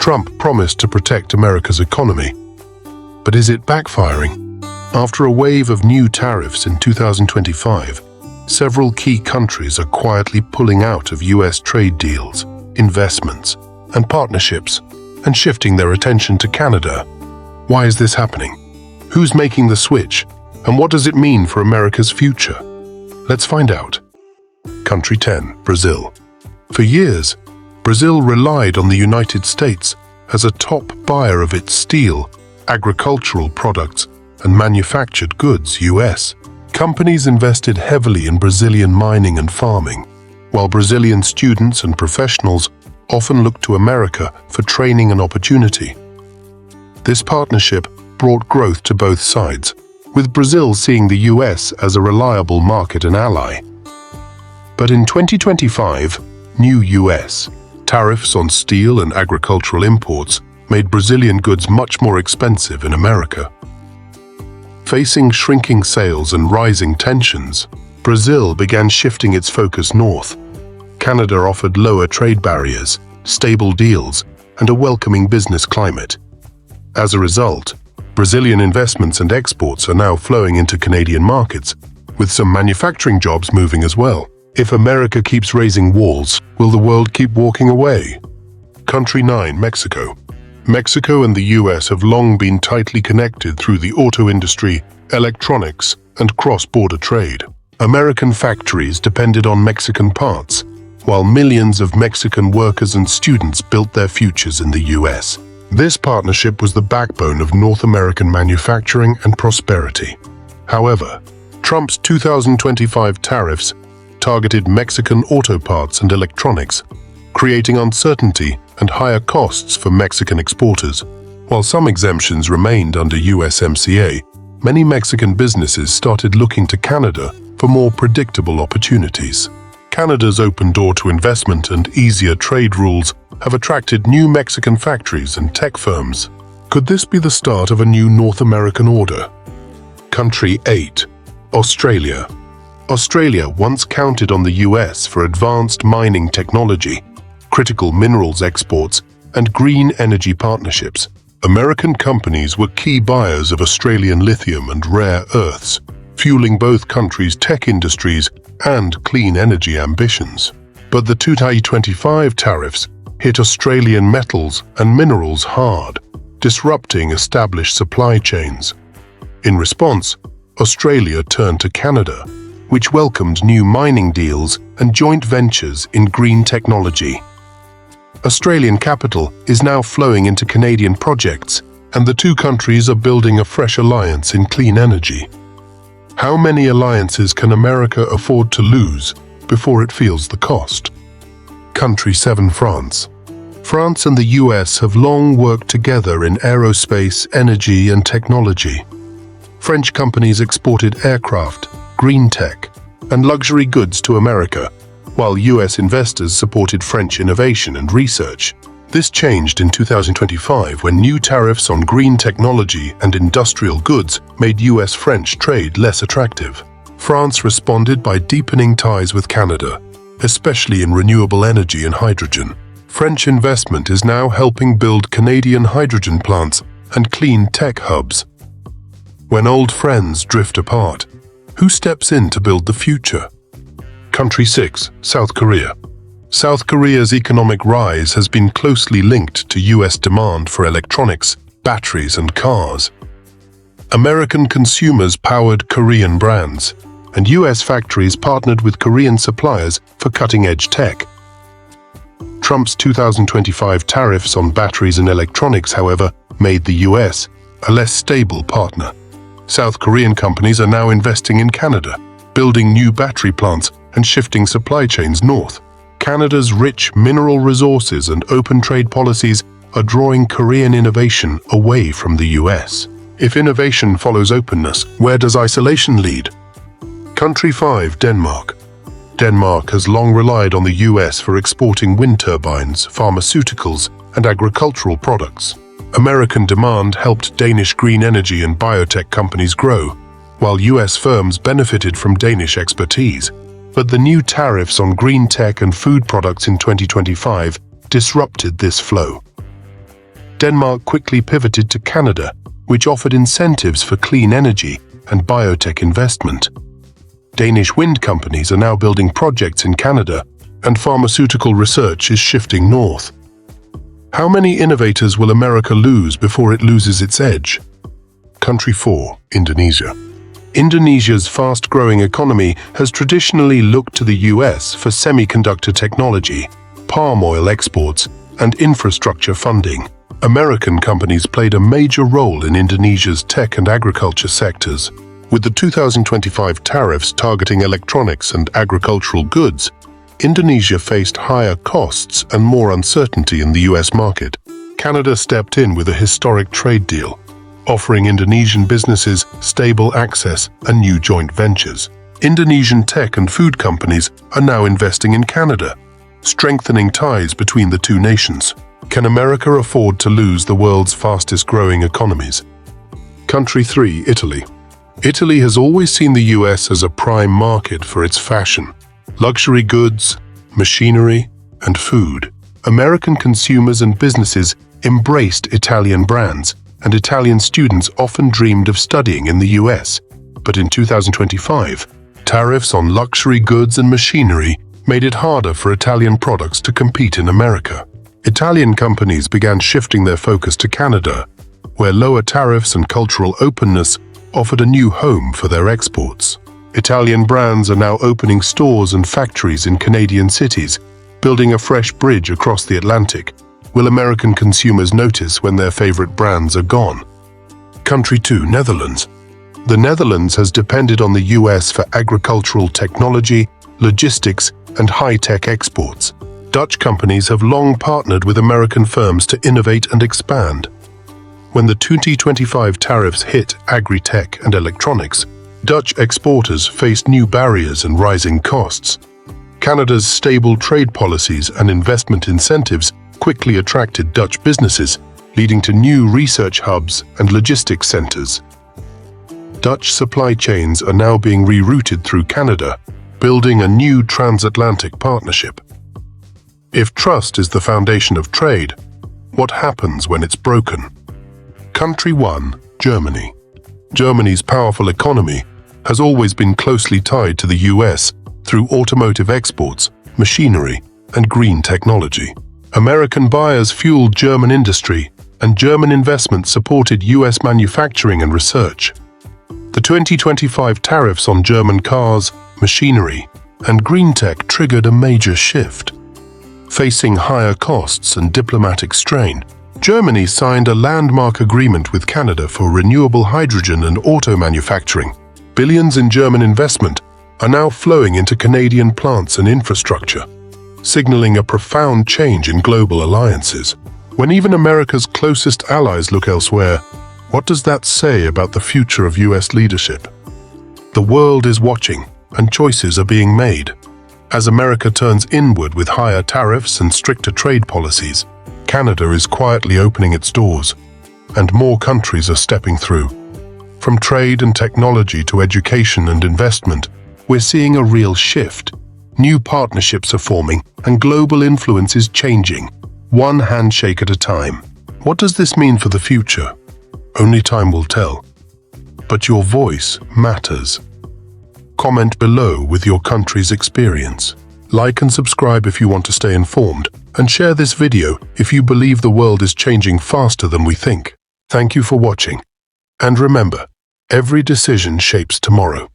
Trump promised to protect America's economy. But is it backfiring? After a wave of new tariffs in 2025, several key countries are quietly pulling out of US trade deals, investments, and partnerships, and shifting their attention to Canada. Why is this happening? Who's making the switch? And what does it mean for America's future? Let's find out. Country 10, Brazil. For years, Brazil relied on the United States as a top buyer of its steel, agricultural products, and manufactured goods, US. Companies invested heavily in Brazilian mining and farming, while Brazilian students and professionals often looked to America for training and opportunity. This partnership brought growth to both sides, with Brazil seeing the US as a reliable market and ally. But in 2025, new US tariffs on steel and agricultural imports made Brazilian goods much more expensive in America. Facing shrinking sales and rising tensions, Brazil began shifting its focus north. Canada offered lower trade barriers, stable deals, and a welcoming business climate. As a result, Brazilian investments and exports are now flowing into Canadian markets, with some manufacturing jobs moving as well. If America keeps raising walls, will the world keep walking away? Country 9, Mexico. Mexico and the US have long been tightly connected through the auto industry, electronics, and cross-border trade. American factories depended on Mexican parts, while millions of Mexican workers and students built their futures in the US. This partnership was the backbone of North American manufacturing and prosperity. However, Trump's 2025 tariffs targeted Mexican auto parts and electronics, creating uncertainty and higher costs for Mexican exporters. While some exemptions remained under USMCA, many Mexican businesses started looking to Canada for more predictable opportunities. Canada's open door to investment and easier trade rules have attracted new Mexican factories and tech firms. Could this be the start of a new North American order? Country 8, Australia. Australia once counted on the US for advanced mining technology, critical minerals exports, and green energy partnerships. American companies were key buyers of Australian lithium and rare earths, fueling both countries' tech industries and clean energy ambitions. But the 2025 tariffs hit Australian metals and minerals hard, disrupting established supply chains. In response, Australia turned to Canada, which welcomed new mining deals and joint ventures in green technology. Australian capital is now flowing into Canadian projects, and the two countries are building a fresh alliance in clean energy. How many alliances can America afford to lose before it feels the cost? Country 7, France. France and the US have long worked together in aerospace, energy, and technology. French companies exported aircraft, green tech, and luxury goods to America, while US investors supported French innovation and research. This changed in 2025 when new tariffs on green technology and industrial goods made US-French trade less attractive. France responded by deepening ties with Canada, especially in renewable energy and hydrogen. French investment is now helping build Canadian hydrogen plants and clean tech hubs. When old friends drift apart, who steps in to build the future? Country 6, South Korea. South Korea's economic rise has been closely linked to US demand for electronics, batteries, and cars. American consumers powered Korean brands, and US factories partnered with Korean suppliers for cutting-edge tech. Trump's 2025 tariffs on batteries and electronics, however, made the US a less stable partner. South Korean companies are now investing in Canada, building new battery plants and shifting supply chains north. Canada's rich mineral resources and open trade policies are drawing Korean innovation away from the US. If innovation follows openness, where does isolation lead? Country 5, Denmark. Denmark has long relied on the US for exporting wind turbines, pharmaceuticals, and agricultural products. American demand helped Danish green energy and biotech companies grow, while US firms benefited from Danish expertise. But the new tariffs on green tech and food products in 2025 disrupted this flow. Denmark quickly pivoted to Canada, which offered incentives for clean energy and biotech investment. Danish wind companies are now building projects in Canada, and pharmaceutical research is shifting north. How many innovators will America lose before it loses its edge? Country 4, Indonesia. Indonesia's fast-growing economy has traditionally looked to the US for semiconductor technology, palm oil exports, and infrastructure funding. American companies played a major role in Indonesia's tech and agriculture sectors. With the 2025 tariffs targeting electronics and agricultural goods, Indonesia faced higher costs and more uncertainty in the US market. Canada stepped in with a historic trade deal, offering Indonesian businesses stable access and new joint ventures. Indonesian tech and food companies are now investing in Canada, strengthening ties between the two nations. Can America afford to lose the world's fastest-growing economies? Country 3, Italy. Italy has always seen the US as a prime market for its fashion, luxury goods, machinery, and food. American consumers and businesses embraced Italian brands, and Italian students often dreamed of studying in the US. But in 2025, tariffs on luxury goods and machinery made it harder for Italian products to compete in America. Italian companies began shifting their focus to Canada, where lower tariffs and cultural openness offered a new home for their exports. Italian brands are now opening stores and factories in Canadian cities, building a fresh bridge across the Atlantic. Will American consumers notice when their favorite brands are gone? Country 2, Netherlands. The Netherlands has depended on the US for agricultural technology, logistics, and high-tech exports. Dutch companies have long partnered with American firms to innovate and expand. When the 2025 tariffs hit agri-tech and electronics, Dutch exporters faced new barriers and rising costs. Canada's stable trade policies and investment incentives quickly attracted Dutch businesses, leading to new research hubs and logistics centers. Dutch supply chains are now being rerouted through Canada, building a new transatlantic partnership. If trust is the foundation of trade, what happens when it's broken? Country 1, Germany. Germany's powerful economy has always been closely tied to the US through automotive exports, machinery, and green technology. American buyers fueled German industry, and German investment supported US manufacturing and research. The 2025 tariffs on German cars, machinery, and green tech triggered a major shift. Facing higher costs and diplomatic strain, Germany signed a landmark agreement with Canada for renewable hydrogen and auto manufacturing. Billions in German investment are now flowing into Canadian plants and infrastructure, signaling a profound change in global alliances. When even America's closest allies look elsewhere, what does that say about the future of US leadership? The world is watching, and choices are being made. As America turns inward with higher tariffs and stricter trade policies, Canada is quietly opening its doors, and more countries are stepping through. From trade and technology to education and investment, we're seeing a real shift. New partnerships are forming, and global influence is changing, one handshake at a time. What does this mean for the future? Only time will tell. But your voice matters. Comment below with your country's experience. Like and subscribe if you want to stay informed, and share this video if you believe the world is changing faster than we think. Thank you for watching. And remember, every decision shapes tomorrow.